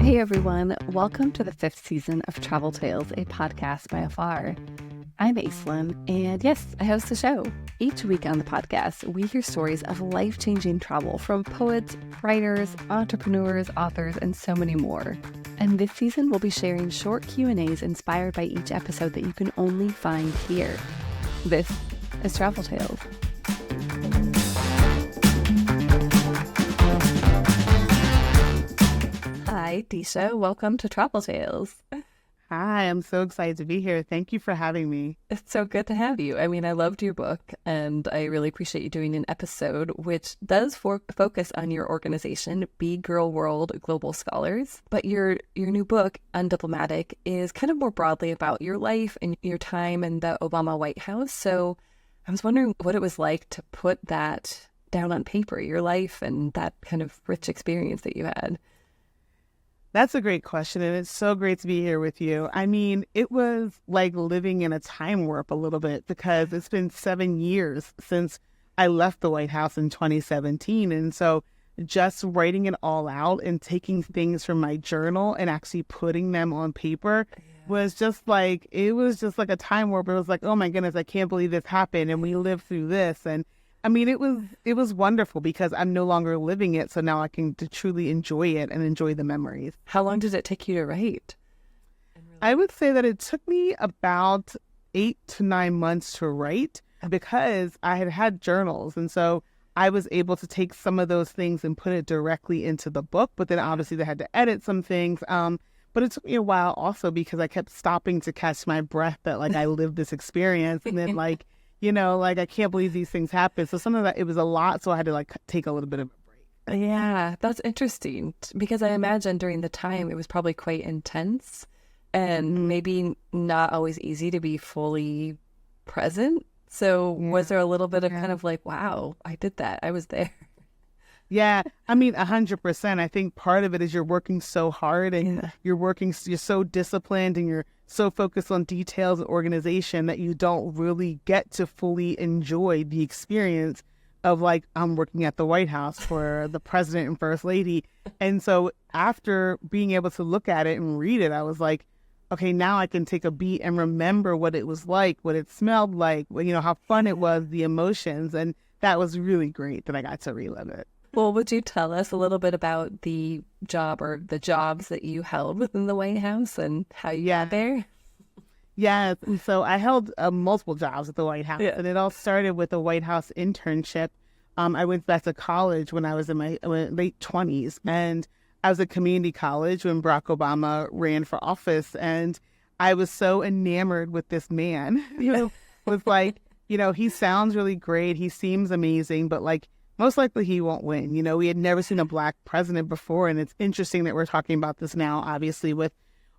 Hey everyone, welcome to the 5th season of Travel Tales, a podcast by Afar. I'm Aislyn, and yes, I host the show. Each week on the podcast, we hear stories of life-changing travel from poets, writers, entrepreneurs, authors, and so many more. And this season, we'll be sharing short Q&As inspired by each episode that you can only find here. This is Travel Tales. Hi, Deesha. Welcome to Travel Tales. Hi, I'm so excited to be here. Thank you for having me. It's so good to have you. I mean, I loved your book, and I really appreciate you doing an episode which does focus on your organization, beGirl.World Global Scholars. But your new book, Undiplomatic, is kind of more broadly about your life and your time in the Obama White House. So I was wondering what it was like to put that down on paper, your life and that kind of rich experience that you had. That's a great question, and it's so great to be here with you. I mean, it was like living in a time warp a little bit because it's been 7 years since I left the White House in 2017. And so just writing it all out and taking things from my journal and actually putting them on paper was just like, it was just like a time warp. It was like, oh my goodness, I can't believe this happened and we lived through this. And I mean, it was wonderful because I'm no longer living it. So now I can truly enjoy it and enjoy the memories. How long did it take you to write? I would say that it took me about 8 to 9 months to write because I had journals. And so I was able to take some of those things and put it directly into the book. But then obviously they had to edit some things. But it took me a while also because I kept stopping to catch my breath that like I lived this experience. And then like, you know, like, I can't believe these things happen. So some of that, it was a lot. So I had to like take a little bit of a break. Yeah, that's interesting because I imagine during the time it was probably quite intense and maybe not always easy to be fully present. So was there a little bit of kind of like, wow, I did that. I was there. Yeah, I mean, 100%. I think part of it is you're working so hard and you're so disciplined and you're so focused on details and organization that you don't really get to fully enjoy the experience of like, I'm working at the White House for the president and first lady. And so after being able to look at it and read it, I was like, okay, now I can take a beat and remember what it was like, what it smelled like, you know, how fun it was, the emotions. And that was really great that I got to relive it. Well, would you tell us a little bit about the job or the jobs that you held within the White House and how you got there? Yeah, and so I held multiple jobs at the White House, and it all started with a White House internship. I went back to college when I was in my late 20s, and I was at community college when Barack Obama ran for office, and I was so enamored with this man. You know, was like, you know, he sounds really great, he seems amazing, but like, most likely he won't win. You know, we had never seen a Black president before, and it's interesting that we're talking about this now, obviously, with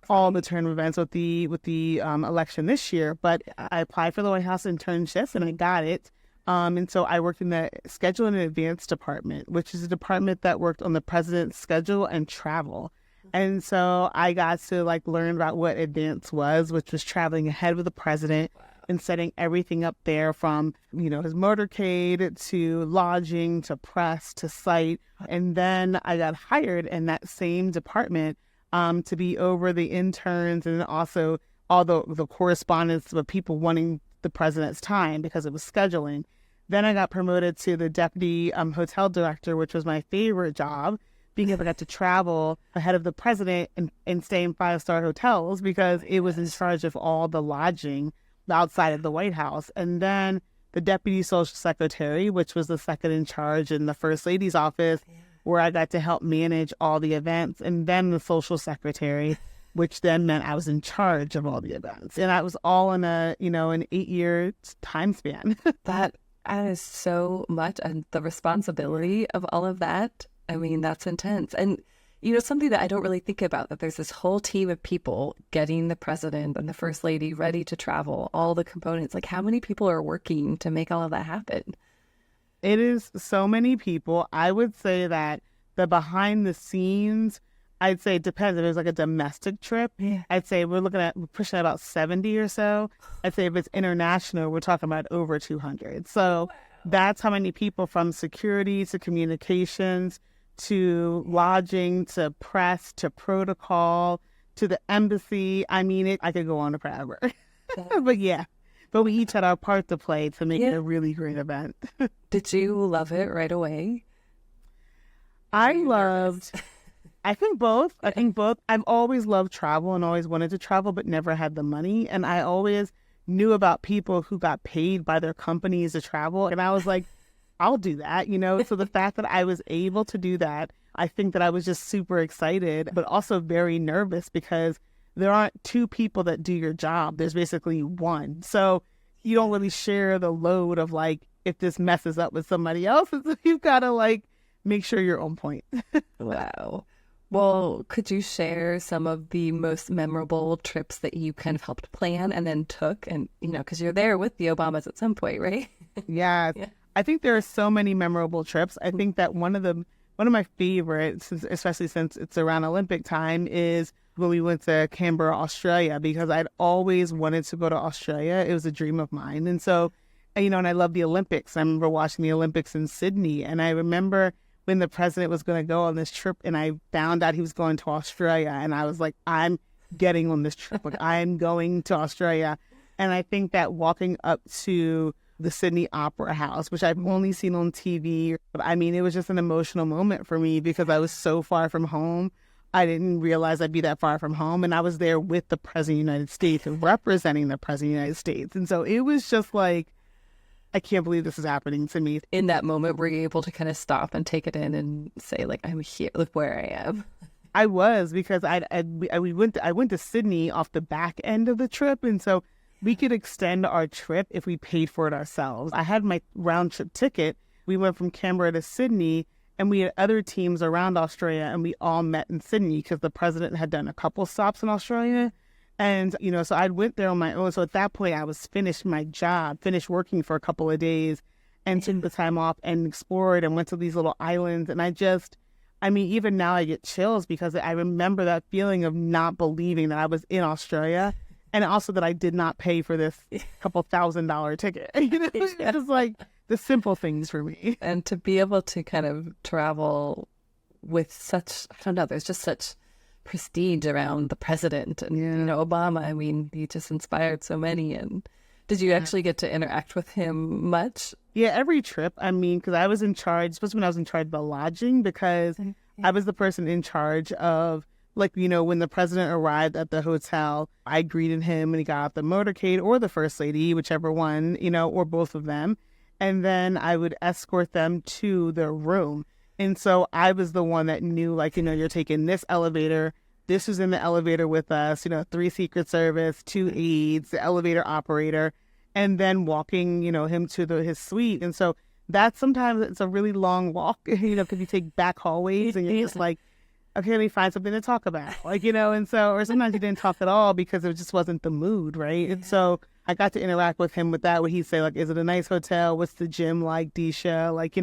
all the turn of events with the election this year. But I applied for the White House internship, and I got it. And so I worked in the Schedule and Advance department, which is a department that worked on the president's schedule and travel. And so I got to like learn about what advance was, which was traveling ahead with the president. And setting everything up there from, you know, his motorcade to lodging to press to site. And then I got hired in that same department to be over the interns and also all the correspondence with people wanting the president's time because it was scheduling. Then I got promoted to the deputy hotel director, which was my favorite job because I got to travel ahead of the president and stay in 5-star hotels because it was in charge of all the lodging outside of the White House. And then the deputy social secretary, which was the second in charge in the first lady's office, where I got to help manage all the events. And then the social secretary, which then meant I was in charge of all the events. And that was all in an 8-year time span. That is so much. And the responsibility of all of that, I mean, that's intense. And you know, something that I don't really think about, that there's this whole team of people getting the president and the first lady ready to travel, all the components. Like, how many people are working to make all of that happen? It is so many people. I would say that the behind the scenes, I'd say it depends. If it's like a domestic trip, I'd say we're pushing at about 70 or so. I'd say if it's international, we're talking about over 200. So that's how many people, from security to communications to lodging to press to protocol to the embassy. I mean, I could go on forever. But yeah, but we each had our part to play to make it a really great event. Did you love it right away? I think both. I think both. I've always loved travel and always wanted to travel, but never had the money. And I always knew about people who got paid by their companies to travel. And I was like, I'll do that, So the fact that I was able to do that, I think that I was just super excited, but also very nervous because there aren't two people that do your job. There's basically one. So you don't really share the load of like, if this messes up with somebody else, so you've got to like make sure you're on point. Wow. Well, could you share some of the most memorable trips that you kind of helped plan and then took? And, because you're there with the Obamas at some point, right? Yeah. I think there are so many memorable trips. I think that one of my favorites, especially since it's around Olympic time, is when we went to Canberra, Australia, because I'd always wanted to go to Australia. It was a dream of mine. And so, and I love the Olympics. I remember watching the Olympics in Sydney. And I remember when the president was going to go on this trip and I found out he was going to Australia. And I was like, I'm getting on this trip. Like, I'm going to Australia. And I think that walking up to the Sydney Opera House, which I've only seen on TV, I mean, it was just an emotional moment for me because I was so far from home. I didn't realize I'd be that far from home. And I was there with the President of the United States and representing the President of the United States. And so it was just like, I can't believe this is happening to me. In that moment, were you able to kind of stop and take it in and say, like, I'm here, look where I am? I was, because I went to Sydney off the back end of the trip. And so we could extend our trip if we paid for it ourselves. I had my round trip ticket. We went from Canberra to Sydney, and we had other teams around Australia, and we all met in Sydney because the president had done a couple stops in Australia. And, so I went there on my own. So at that point, I was finished my job, finished working for a couple of days, and took the time off and explored and went to these little islands. And even now I get chills because I remember that feeling of not believing that I was in Australia. And also that I did not pay for this couple $1,000 ticket. It's just like the simple things for me. And to be able to kind of travel with such, I don't know, there's just such prestige around the president and, Obama. I mean, he just inspired so many. And did you actually get to interact with him much? Yeah, every trip. I mean, because I was in charge, especially when I was in charge of the lodging, because I was the person in charge of, like, when the president arrived at the hotel, I greeted him and he got off the motorcade, or the first lady, whichever one, or both of them. And then I would escort them to their room. And so I was the one that knew, like, you're taking this elevator. This was in the elevator with us, 3 Secret Service, 2 aides, the elevator operator, and then walking, him to his suite. And so that sometimes it's a really long walk, because you take back hallways and you're just like, okay, let me find something to talk about. Like, and so, or sometimes you didn't talk at all because it just wasn't the mood, right? And so I got to interact with him with that, where he'd say, like, is it a nice hotel? What's the gym like, Deesha? Like,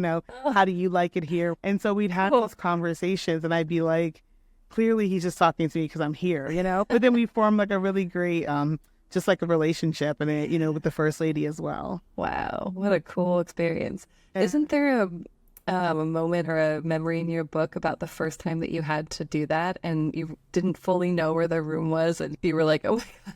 how do you like it here? And so we'd have those conversations, and I'd be like, clearly he's just talking to me because I'm here, But then we formed like a really great, just like a relationship, and it, with the first lady as well. Wow, what a cool experience. Isn't there a moment or a memory in your book about the first time that you had to do that and you didn't fully know where the room was and you were like, oh my God?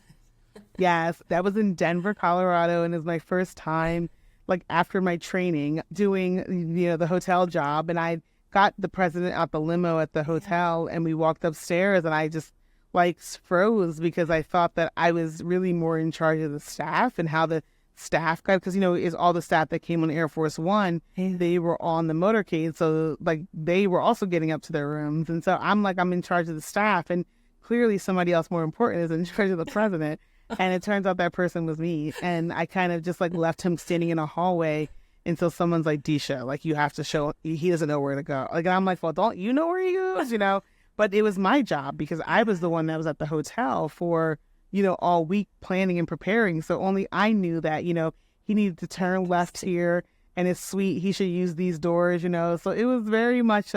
Yes, that was in Denver, Colorado, and it was my first time, like, after my training, doing, the hotel job. And I got the president out the limo at the hotel, and we walked upstairs, and I just, like, froze because I thought that I was really more in charge of the staff and how the staff got, because, is all the staff that came on Air Force One, they were on the motorcade. So, like, they were also getting up to their rooms. And so I'm in charge of the staff, and clearly somebody else more important is in charge of the president. And it turns out that person was me. And I kind of just, like, left him standing in a hallway until someone's like, Deesha, like, you have to show, he doesn't know where to go. Like, and I'm like, well, don't you know where he goes, But it was my job because I was the one that was at the hotel for, all week planning and preparing. So only I knew that, he needed to turn left here, and it's sweet, he should use these doors, So it was very much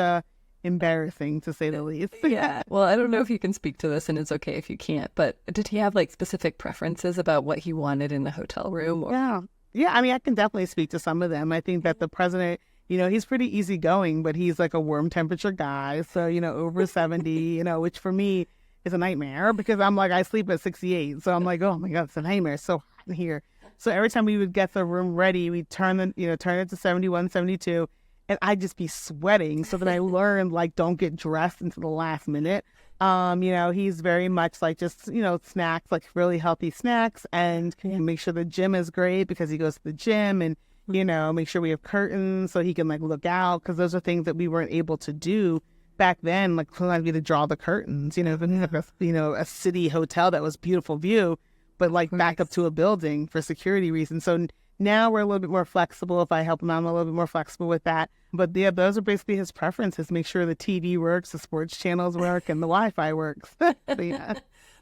embarrassing, to say the least. Yeah. Well, I don't know if you can speak to this, and it's okay if you can't, but did he have, like, specific preferences about what he wanted in the hotel room? Or... Yeah. I mean, I can definitely speak to some of them. I think that the president, he's pretty easygoing, but he's like a warm temperature guy. So, over 70, which for me is a nightmare because I'm like, I sleep at 68. So I'm like, oh my God, it's a nightmare. It's so hot in here. So every time we would get the room ready, we'd turn it to 71, 72, and I'd just be sweating. So then I learned, like, don't get dressed until the last minute. He's very much like just, snacks, like really healthy snacks, and make sure the gym is great because he goes to the gym, and, make sure we have curtains so he can like look out, because those are things that we weren't able to do back then. Like sometimes we had to draw the curtains, a city hotel that was beautiful view, but like back up to a building for security reasons. So now we're a little bit more flexible. If I help him out, I'm a little bit more flexible with that. But yeah, those are basically his preferences. Make sure the TV works, the sports channels work, and the Wi-Fi works. So, yeah.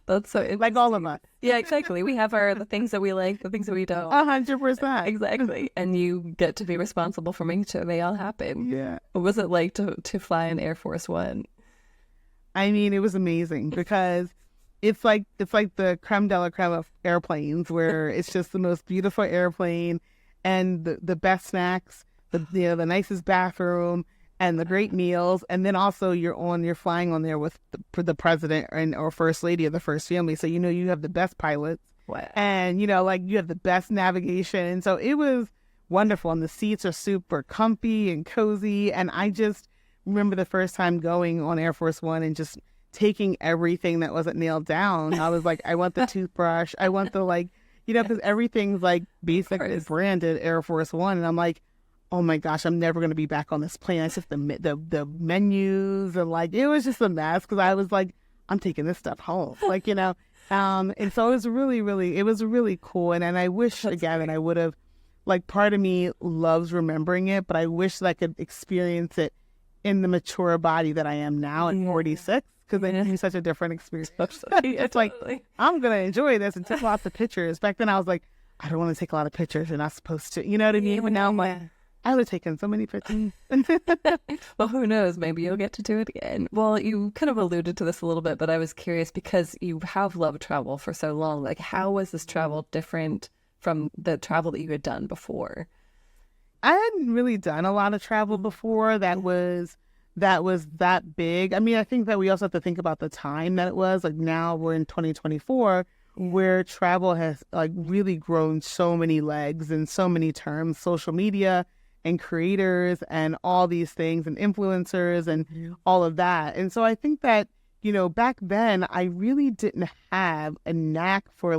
That's so like all of us. Yeah, exactly. We have the things that we like, the things that we don't. 100%. Exactly. And you get to be responsible for making sure they all happen. Yeah. What was it like to fly in Air Force One? I mean, it was amazing because it's like the creme de la creme of airplanes, where it's just the most beautiful airplane and the best snacks, the nicest bathroom, and the great meals. And then also you're flying on there with the president or first lady of the first family. So, you have the best pilots. Wow. And, you have the best navigation. And so it was wonderful. And the seats are super comfy and cozy. And I just remember the first time going on Air Force One and just taking everything that wasn't nailed down. I was like, I want the toothbrush. I want the because everything's like basically branded Air Force One. And I'm like, oh my gosh, I'm never going to be back on this plane. It's just the menus, and it was just a mess, because I was like, I'm taking this stuff home. And so it was really cool. And I wish, again, that I would have, part of me loves remembering it, but I wish that I could experience it in the mature body that I am now at 46. Because it's such a different experience. It's like, I'm going to enjoy this and take lots of pictures. Back then I was like, I don't want to take a lot of pictures. You're not supposed to. You know what I mean? But now I'm like, I would have taken so many pictures. Well, who knows? Maybe you'll get to do it again. Well, you kind of alluded to this a little bit, but I was curious because you have loved travel for so long. Like, how was this travel different from the travel that you had done before? I hadn't really done a lot of travel before that was that big. I mean, I think that we also have to think about the time that it was. Like, now we're in 2024, where travel has really grown so many legs and so many terms, social media and creators and all these things and influencers and all of that. And so I think that, back then I really didn't have a knack for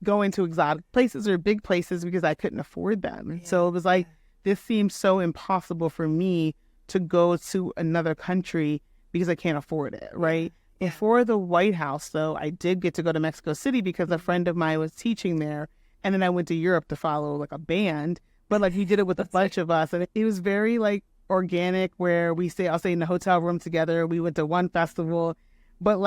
going to exotic places or big places because I couldn't afford them. So it was like, this seems so impossible for me to go to another country because I can't afford it, right? Before the White House, though, I did get to go to Mexico City because a friend of mine was teaching there. And then I went to Europe to follow a band. But we did it with a bunch of us. And it was very organic, where I'll stay in the hotel room together. We went to one festival, but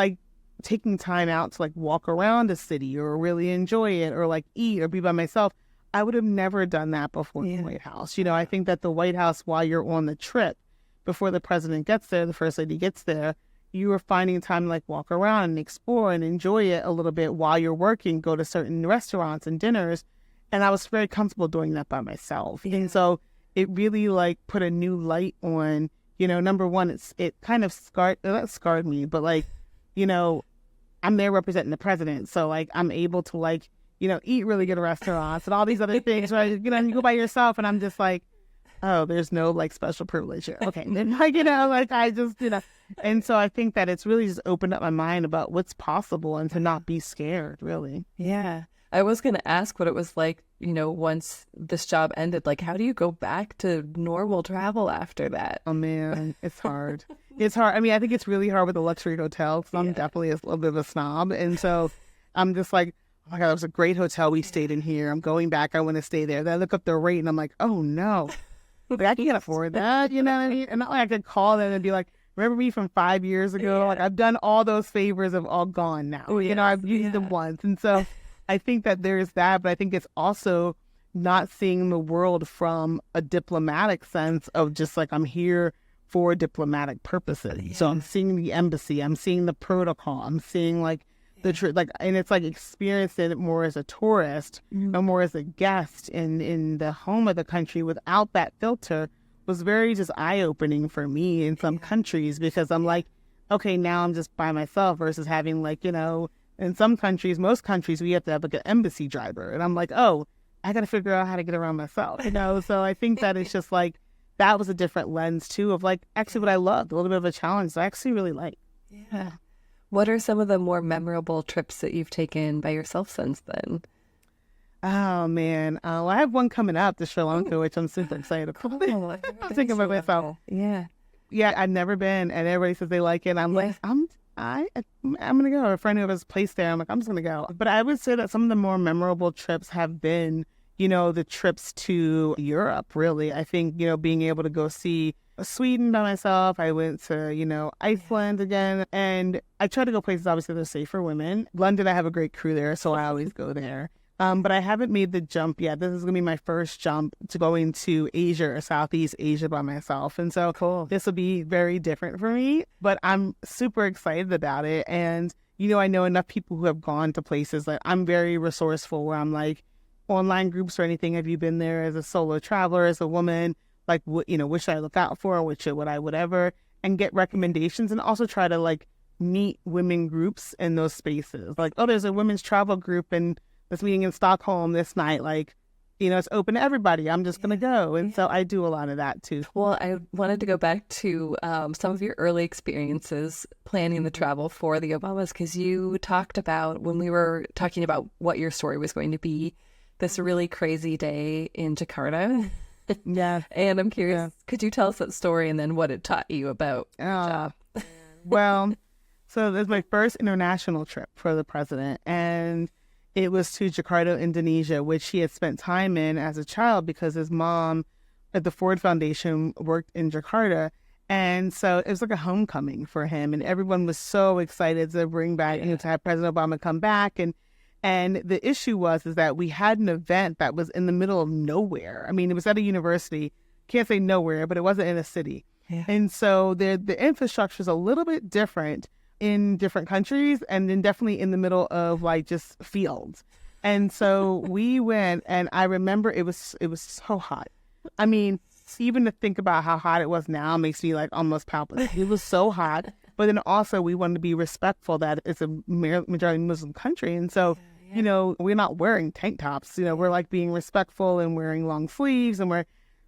taking time out to walk around a city or really enjoy it or eat or be by myself. I would have never done that before the White House. I think that the White House, while you're on the trip, before the president gets there, the first lady gets there, you are finding time to walk around and explore and enjoy it a little bit while you're working, go to certain restaurants and dinners. And I was very comfortable doing that by myself. And so it really put a new light on, number one, it kind of not scarred me, but I'm there representing the president. So I'm able to eat really good restaurants and all these other things, right? You go by yourself and I'm just oh, there's no special privilege here. Okay. And I just, and so I think that it's really just opened up my mind about what's possible and to not be scared, really. Yeah. I was going to ask what it was like, once this job ended. How do you go back to normal travel after that? Oh, man, it's hard. It's hard. I mean, I think it's really hard with the luxury hotels. I'm definitely a little bit of a snob. And so I'm just oh my God, it was a great hotel we stayed in here. I'm going back. I want to stay there. Then I look up the rate and I'm like, oh, no. I can't afford that. You know what I mean? And not I could call them and be remember me from 5 years ago? I've done all those favors have all gone now. I've used them once. And so I think that there's that, but I think it's also not seeing the world from a diplomatic sense of just I'm here for diplomatic purposes. So I'm seeing the embassy, I'm seeing the protocol, I'm seeing the truth. Like, and it's like experiencing it more as a tourist or more as a guest in the home of the country without that filter was very just eye-opening for me in some countries, because I'm like, okay, now I'm just by myself versus having like, you know, in some countries, most countries, we have to have like an embassy driver. And I'm like, oh, I got to figure out how to get around myself, you know? So I think that it's just like, that was a different lens too of like, actually what I loved, a little bit of a challenge that I actually really like. Yeah. What are some of the more memorable trips that you've taken by yourself since then? Oh man, well, I have one coming up to Sri Lanka, which I'm super excited about. I'm thinking about myself. Yeah, I've never been, and everybody says they like it. I'm like, I'm gonna go. A friend who has placed there, I'm like, I'm just gonna go. But I would say that some of the more memorable trips have been, you know, the trips to Europe. Really, I think, you know, being able to go see Sweden by myself. I went to, you know, Iceland again, and I try to go places obviously that are safe for women. London, I have a great crew there, so I always go there. But I haven't made the jump yet. This is going to be my first jump to going to Asia or Southeast Asia by myself. And so This will be very different for me, but I'm super excited about it. And, you know, I know enough people who have gone to places that I'm very resourceful where I'm like, online groups or anything. Have you been there as a solo traveler, as a woman? Like, you know, what should I look out for? What should I, whatever, and get recommendations, and also try to like meet women groups in those spaces. Like, oh, there's a women's travel group and this meeting in Stockholm this night, like, you know, it's open to everybody. I'm just going to go. And so I do a lot of that too. Well, I wanted to go back to some of your early experiences planning the travel for the Obamas, because you talked about, when we were talking about what your story was going to be, this really crazy day in Jakarta. Yeah. And I'm curious, could you tell us that story and then what it taught you about the job? Well, so this is my first international trip for the president. And it was to Jakarta, Indonesia, which he had spent time in as a child because his mom at the Ford Foundation worked in Jakarta. And so it was like a homecoming for him. And everyone was so excited to bring back, you know, to have President Obama come back. And the issue is that we had an event that was in the middle of nowhere. I mean, it was at a university. Can't say nowhere, but it wasn't in a city. Yeah. And so the infrastructure is a little bit different in different countries, and then definitely in the middle of like just fields. And so we went, and I remember it was so hot. I mean, even to think about how hot it was now makes me like almost palpitate. It was so hot. But then also we wanted to be respectful that it's a majority Muslim country. And so, you know, we're not wearing tank tops. You know, we're like being respectful and wearing long sleeves.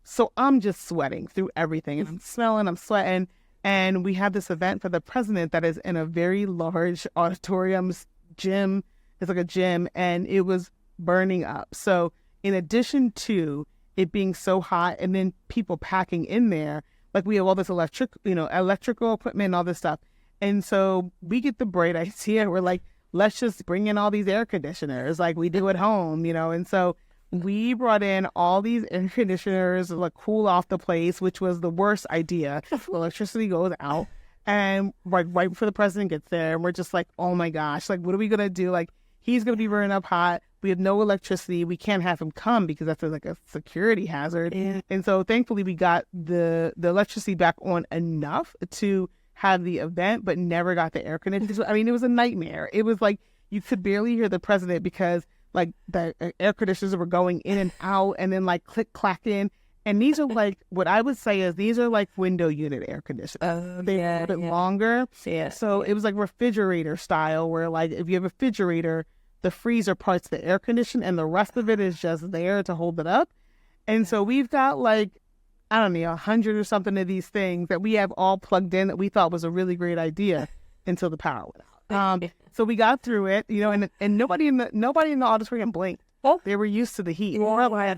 So I'm just sweating through everything. And I'm smelling, I'm sweating. And we had this event for the president that is in a very large auditorium gym. It's like a gym, and it was burning up. So in addition to it being so hot and then people packing in there, like we have all this electrical equipment and all this stuff. And so we get the bright idea. We're like, let's just bring in all these air conditioners like we do at home, you know? And so we brought in all these air conditioners to like cool off the place, which was the worst idea. Electricity goes out, and right before the president gets there, and we're just like, oh my gosh, like what are we gonna do? Like he's gonna be burning up hot. We have no electricity. We can't have him come because that's like a security hazard. Yeah. And so thankfully we got the electricity back on enough to have the event, but never got the air conditioning. I mean, it was a nightmare. It was like you could barely hear the president because like the air conditioners were going in and out and then like click clacking. And these are like, what I would say is these are like window unit air conditioners. They're a bit longer. Yeah. So it was like refrigerator style where like if you have a refrigerator, the freezer part's the air condition and the rest of it is just there to hold it up. And so we've got like, I don't know, 100 or something of these things that we have all plugged in that we thought was a really great idea until the power went out. So we got through it, you know, and nobody in the auditorium blinked. They were used to the heat. We're like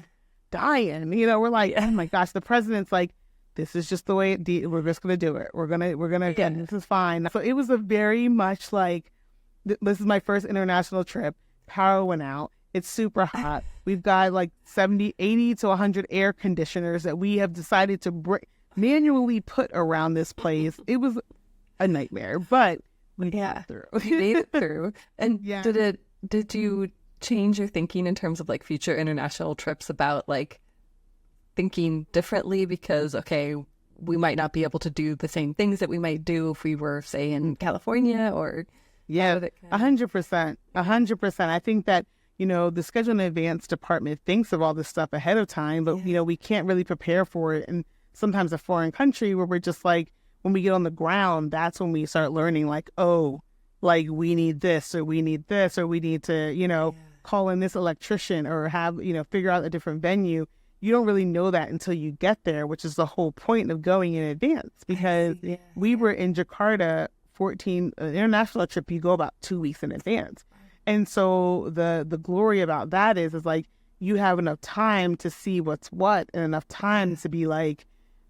dying, you know. We're like, oh my gosh, the president's like, this is just the way we're just gonna do it. We're gonna this is fine. So it was a very much like, this is my first international trip. Power went out. It's super hot. We've got like 80 to 100 air conditioners that we have decided to manually put around this place. It was a nightmare, but we got it through. You made it through. And did you change your thinking in terms of like future international trips about like thinking differently because, okay, we might not be able to do the same things that we might do if we were, say, in California or... Yeah, 100%. 100%. I think that, the schedule in advance department thinks of all this stuff ahead of time, but, we can't really prepare for it. And sometimes a foreign country where we're just like, when we get on the ground, that's when we start learning like, oh, like we need this, or we need this, or we need to, call in this electrician or have, figure out a different venue. You don't really know that until you get there, which is the whole point of going in advance, because we were in Jakarta 14, international trip, you go about 2 weeks in advance. And so the glory about that is like, you have enough time to see what's what, and enough time to be like,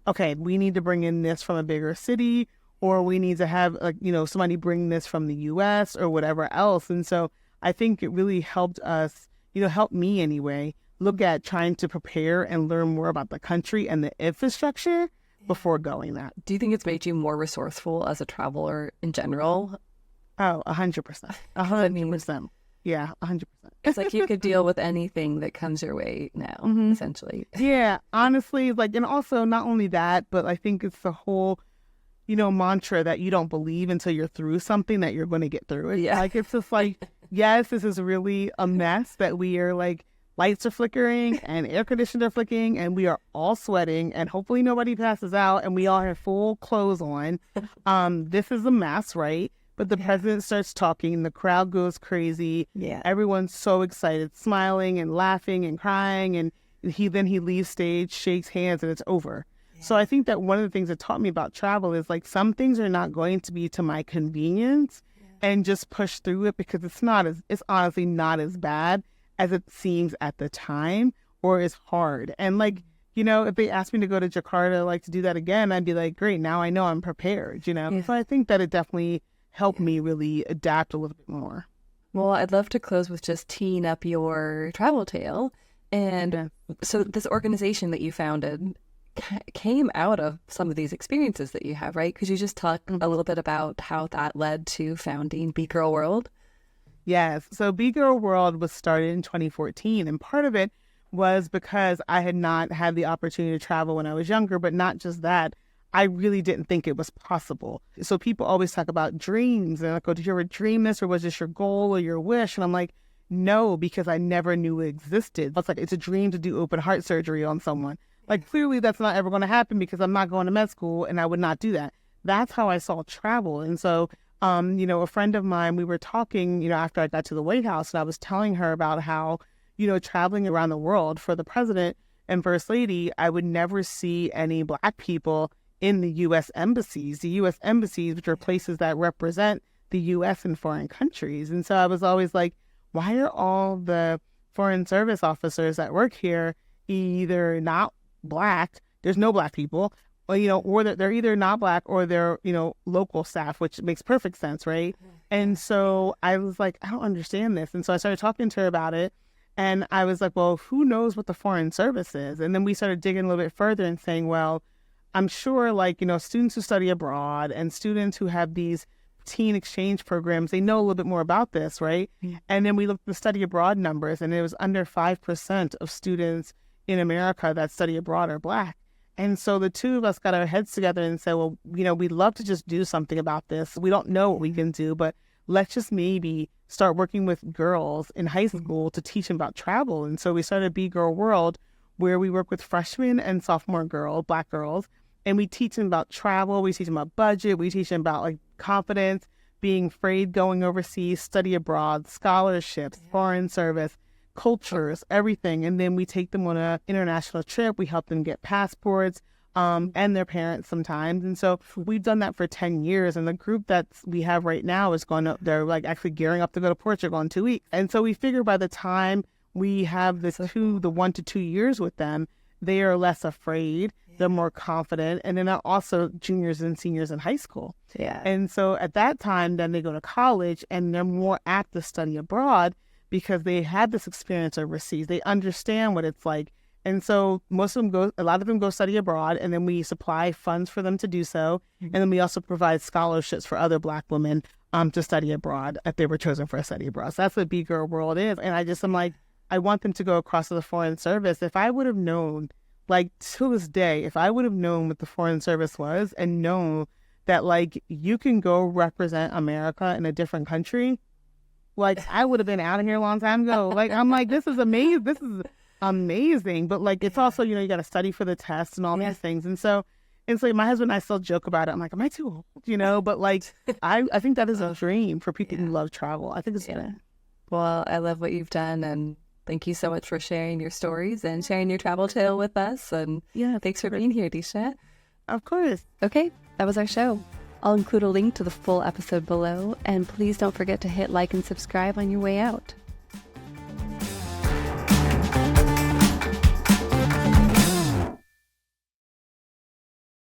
okay, we need to bring in this from a bigger city, or we need to have somebody bring this from the US or whatever else. And so I think it really helped us, helped me anyway, look at trying to prepare and learn more about the country and the infrastructure before going that. Do you think it's made you more resourceful as a traveler in general? Oh, 100%. 100%. Yeah, 100%. It's like you could deal with anything that comes your way now, essentially. Yeah, honestly, and also not only that, but I think it's the whole, mantra that you don't believe until you're through something that you're going to get through it. Yeah. Like, it's just like, yes, this is really a mess that we are like, lights are flickering and air conditioners are flicking and we are all sweating and hopefully nobody passes out and we all have full clothes on. This is a mess, right? But the president starts talking, the crowd goes crazy. Yeah. Everyone's so excited, smiling and laughing and crying. And he leaves stage, shakes hands, and it's over. Yeah. So I think that one of the things that taught me about travel is like some things are not going to be to my convenience and just push through it, because it's honestly not as bad as it seems at the time, or is hard. And like, if they asked me to go to Jakarta, like to do that again, I'd be like, great, now I know I'm prepared, So I think that it definitely helped me really adapt a little bit more. Well, I'd love to close with just teeing up your travel tale. And so this organization that you founded came out of some of these experiences that you have, right? Could you just talk a little bit about how that led to founding beGirl.World? Yes. So beGirl.World was started in 2014. And part of it was because I had not had the opportunity to travel when I was younger, but not just that. I really didn't think it was possible. So people always talk about dreams and like, oh, did you ever dream this, or was this your goal or your wish? And I'm like, no, because I never knew it existed. It's like, it's a dream to do open heart surgery on someone. Like, clearly that's not ever going to happen because I'm not going to med school and I would not do that. That's how I saw travel. And so, a friend of mine, we were talking, after I got to the White House, and I was telling her about how, traveling around the world for the president and first lady, I would never see any Black people in the U.S. embassies, which are places that represent the U.S. in foreign countries. And so I was always like, why are all the foreign service officers that work here either not Black, there's no Black people, or they're either not Black or they're, local staff, which makes perfect sense, right? And so I was like, I don't understand this. And so I started talking to her about it. And I was like, well, who knows what the foreign service is? And then we started digging a little bit further and saying, well, I'm sure students who study abroad and students who have these teen exchange programs, they know a little bit more about this, right? Yeah. And then we looked at the study abroad numbers, and it was under 5% of students in America that study abroad are Black. And so the two of us got our heads together and said, well, we'd love to just do something about this. We don't know what we can do, but let's just maybe start working with girls in high school to teach them about travel. And so we started beGirl.World, where we work with freshman and sophomore Black girls, and we teach them about travel. We teach them about budget. We teach them about like confidence, being afraid going overseas, study abroad, scholarships, foreign service, cultures, everything. And then we take them on an international trip. We help them get passports and their parents sometimes. And so we've done that for 10 years. And the group that we have right now is they're like actually gearing up to go to Portugal in 2 weeks. And so we figure by the time we have the 1 to 2 years with them, they are less afraid. They're more confident. And then they're also juniors and seniors in high school. Yeah. And so at that time, then they go to college and they're more apt to study abroad because they had this experience overseas. They understand what it's like. And so a lot of them go study abroad, and then we supply funds for them to do so. And then we also provide scholarships for other Black women to study abroad if they were chosen for a study abroad. So that's what beGirl.World is. And I'm like, I want them to go across to the foreign service. If I would have known, like to this day, if I would have known what the foreign service was and known that like you can go represent America in a different country. Like I would have been out of here a long time ago. Like I'm like, this is amazing. This is amazing. But like it's also, you got to study for the test and all these things. And so my husband and I still joke about it. I'm like, am I too old? But like I think that is a dream for people who love travel. I think it's Well, I love what you've done, and thank you so much for sharing your stories and sharing your travel tale with us. And thanks for being here, Deesha. Of course. Okay, that was our show. I'll include a link to the full episode below, and please don't forget to hit like and subscribe on your way out.